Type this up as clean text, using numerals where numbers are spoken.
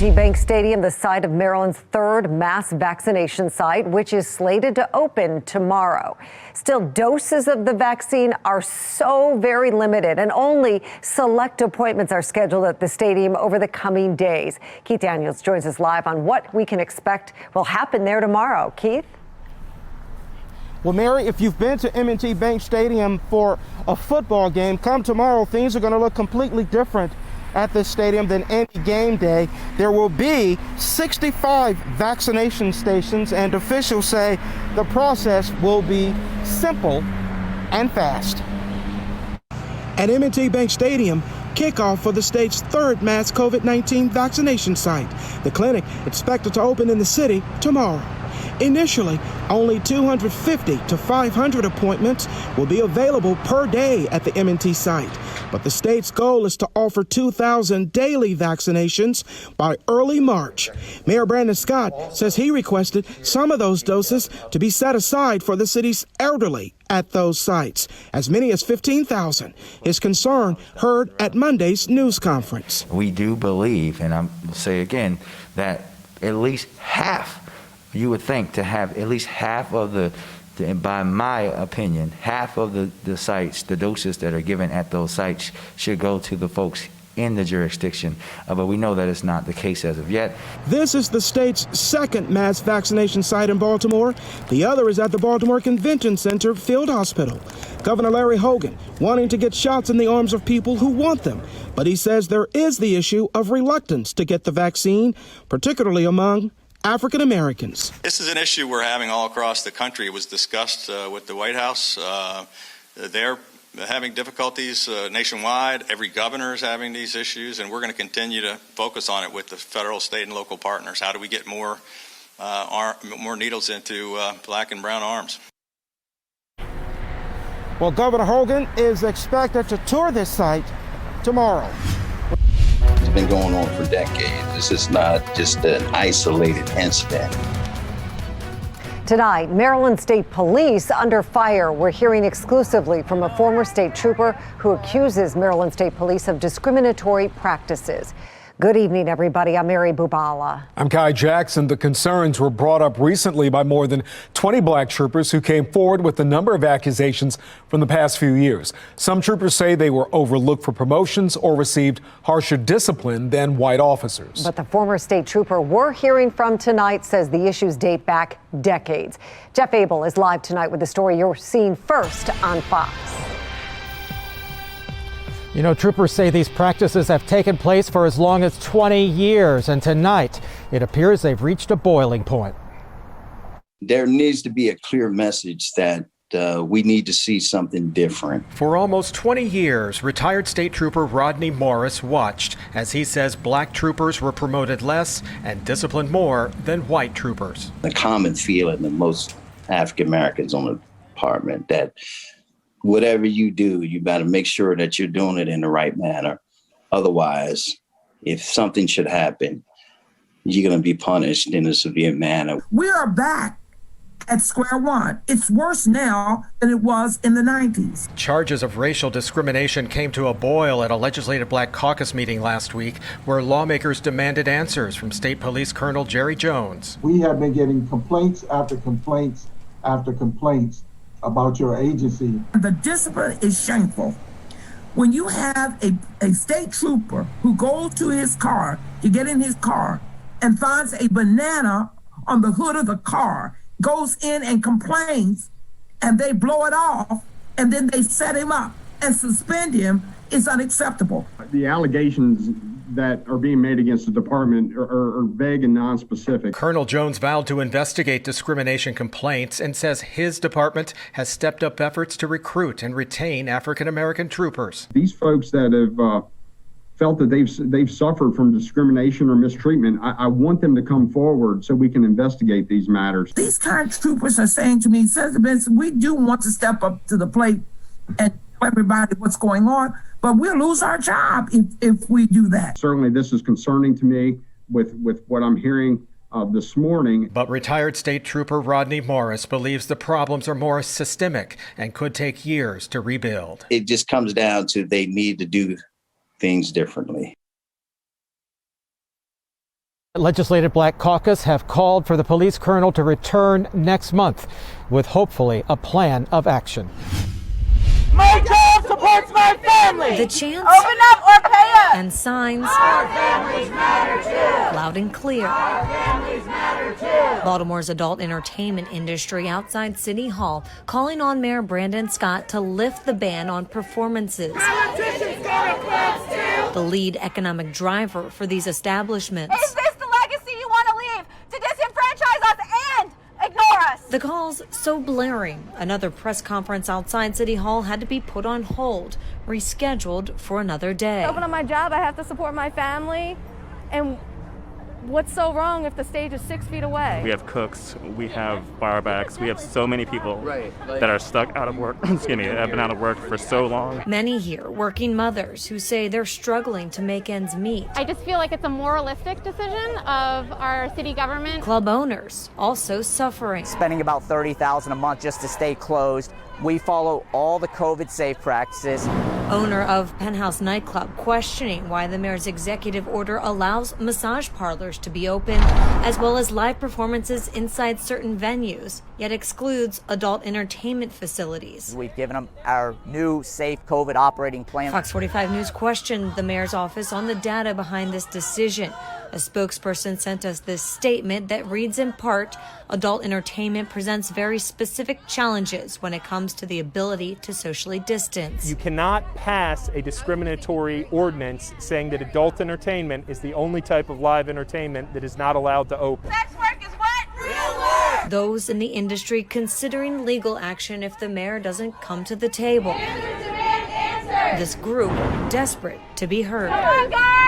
M&T Bank Stadium, the site of Maryland's third mass vaccination site, which is slated to open tomorrow. Still, doses of the vaccine are so very limited, and only select appointments are scheduled at the stadium over the coming days. Keith Daniels joins us live on what we can expect will happen there tomorrow. Keith? Well, Mary, if you've been to M&T Bank Stadium for a football game, come tomorrow, things are going to look completely different at this stadium than any game day. There will be 65 vaccination stations, and officials say the process will be simple and fast. At M&T Bank Stadium, kickoff for the state's third mass COVID-19 vaccination site. The clinic expected to open in the city tomorrow. Initially, only 250 to 500 appointments will be available per day at the M&T site. But the state's goal is to offer 2,000 daily vaccinations by early March. Mayor Brandon Scott says he requested some of those doses to be set aside for the city's elderly at those sites, as many as 15,000. His concern heard at Monday's news conference. We do believe, and I will say again, that at least half, you would think, to have at least half of by my opinion, half of the sites, the doses that are given at those sites should go to the folks in the jurisdiction. But we know that it's not the case as of yet. This is the state's second mass vaccination site in Baltimore. The other is at the Baltimore Convention Center Field Hospital. Governor Larry Hogan wanting to get shots in the arms of people who want them. But he says there is the issue of reluctance to get the vaccine, particularly among African Americans. This is an issue we're having all across the country. It was discussed with the White House. They're having difficulties nationwide. Every governor is having these issues, and we're going to continue to focus on it with the federal, state, and local partners. How do we get more needles into black and brown arms? Well, Governor Hogan is expected to tour this site tomorrow. It's been going on for decades. This is not just an isolated incident. Tonight, Maryland State Police under fire. We're hearing exclusively from a former state trooper who accuses Maryland State Police of discriminatory practices. Good evening, everybody. I'm Mary Bubala. I'm Kai Jackson. The concerns were brought up recently by more than 20 black troopers who came forward with a number of accusations from the past few years. Some troopers say they were overlooked for promotions or received harsher discipline than white officers. But the former state trooper we're hearing from tonight says the issues date back decades. Jeff Abel is live tonight with the story you're seeing first on Fox. You know, troopers say these practices have taken place for as long as 20 years, and tonight it appears they've reached a boiling point. There needs to be a clear message that we need to see something different. For almost 20 years, retired state trooper Rodney Morris watched as he says black troopers were promoted less and disciplined more than white troopers. The common feeling of most African Americans on the department that whatever you do, you got to make sure that you're doing it in the right manner. Otherwise, if something should happen, you're going to be punished in a severe manner. We are back at square one. It's worse now than it was in the 90s. Charges of racial discrimination came to a boil at a legislative Black Caucus meeting last week, where lawmakers demanded answers from State Police Colonel Jerry Jones. We have been getting complaints after complaints after complaints about your agency. The discipline is shameful. When you have a state trooper who goes to his car, to get in his car, and finds a banana on the hood of the car, goes in and complains, and they blow it off, and then they set him up and suspend him, is unacceptable. The allegations that are being made against the department are vague and nonspecific. Colonel Jones vowed to investigate discrimination complaints and says his department has stepped up efforts to recruit and retain African American troopers. These folks that have felt that they've suffered from discrimination or mistreatment, I want them to come forward so we can investigate these matters. These kind of troopers are saying to me, Senator Benson, we do want to step up to the plate and tell everybody what's going on, but we'll lose our job if we do that. Certainly this is concerning to me with what I'm hearing this morning. But retired state trooper Rodney Morris believes the problems are more systemic and could take years to rebuild. It just comes down to they need to do things differently. Legislative Black Caucus have called for the police colonel to return next month with hopefully a plan of action. My job supports my family. The chants, open up or pay up, and signs, our families matter too. Loud and clear. Our families matter too. Baltimore's adult entertainment industry outside City Hall calling on Mayor Brandon Scott to lift the ban on performances. Politicians go to clubs too. The lead economic driver for these establishments. Is this the legacy you want to leave? To disenfranchise us and ignore us? The calls so blaring, another press conference outside City Hall had to be put on hold, rescheduled for another day. Open up my job, I have to support my family. And what's so wrong if the stage is 6 feet away? We have cooks, we have barbacks, we have so many people that are stuck out of work, have been out of work for so long. Many here working mothers who say they're struggling to make ends meet. I just feel like it's a moralistic decision of our city government. Club owners also suffering. Spending about $30,000 a month just to stay closed. We follow all the COVID safe practices. Owner of Penthouse Nightclub questioning why the mayor's executive order allows massage parlors to be open, as well as live performances inside certain venues, yet excludes adult entertainment facilities. We've given them our new safe COVID operating plan. Fox 45 News questioned the mayor's office on the data behind this decision. A spokesperson sent us this statement that reads in part, adult entertainment presents very specific challenges when it comes to the ability to socially distance. You cannot pass a discriminatory ordinance saying that adult entertainment is the only type of live entertainment that is not allowed to open. Sex work is what? Real work! Those in the industry considering legal action if the mayor doesn't come to the table. Answers demand answers! This group desperate to be heard. Come on, guys!